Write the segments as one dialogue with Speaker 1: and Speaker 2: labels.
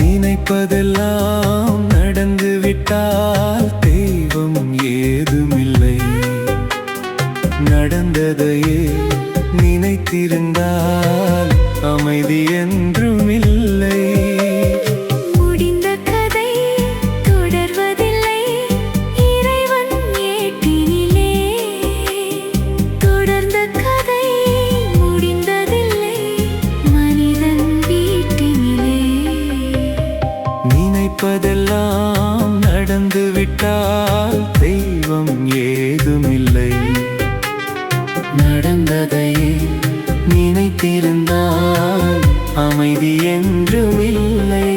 Speaker 1: நினைப்பதெல்லாம் நடந்துவிட்டால் தெய்வம் ஏதுமில்லை. நடந்ததையே நினைத்திருந்தால் அமைதி என்றுமில்லை.
Speaker 2: முடிந்த கதை தொடர்வதில்லை, இறைவன் ஏட்டினிலே. தொடர்ந்த கதை முடிந்ததில்லை, மனிதன் வீட்டினிலே.
Speaker 1: நினைப்பதெல்லாம் நடந்துவிட்டால் தெய்வம் ஏதுமில்லை. நடந்ததையே நினைத்திருந்தால் அமைதி என்றுமில்லை.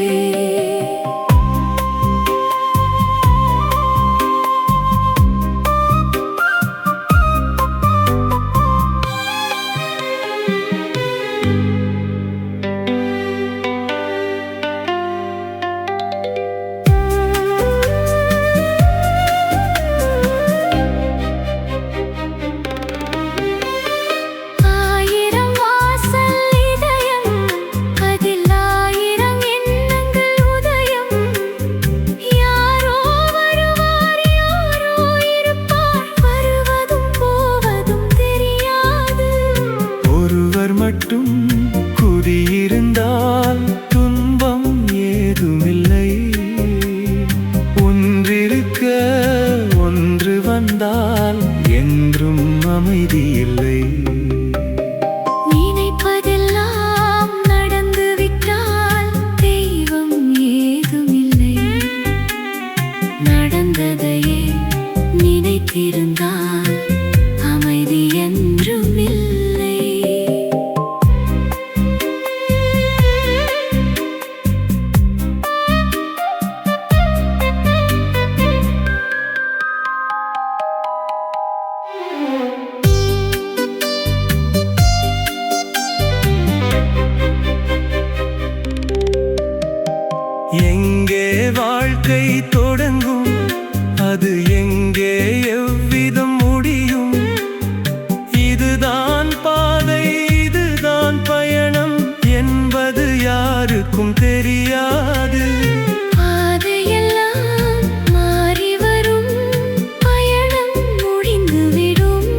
Speaker 1: மட்டும் குடியிருந்தால் துன்பம் ஏதுமில்லை. ஒன்றிருக்க ஒன்று வந்தால் என்றும் அமைதி இல்லை.
Speaker 2: நினைப்பதெல்லாம் நடந்துவிட்டால் தெய்வம் ஏதுமில்லை. நடந்ததையே நினைத்திருந்தால் அமைதி என்றுமில்லை.
Speaker 1: எங்கே வாழ்க்கை தொடங்கும், அது எங்கே எவ்விதம் முடியும்? இதுதான் பாதை, இதுதான் பயணம் என்பது யாருக்கும் தெரியாது.
Speaker 2: பாதையெல்லாம் மாறி வரும், பயணம் முடிந்துவிடும்.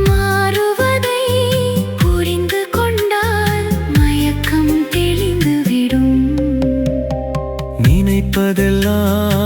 Speaker 2: மாறுவதை புரிந்து கொண்டால் மயக்கம் தெளிந்துவிடும்.
Speaker 1: நினைப்பதெல்லாம்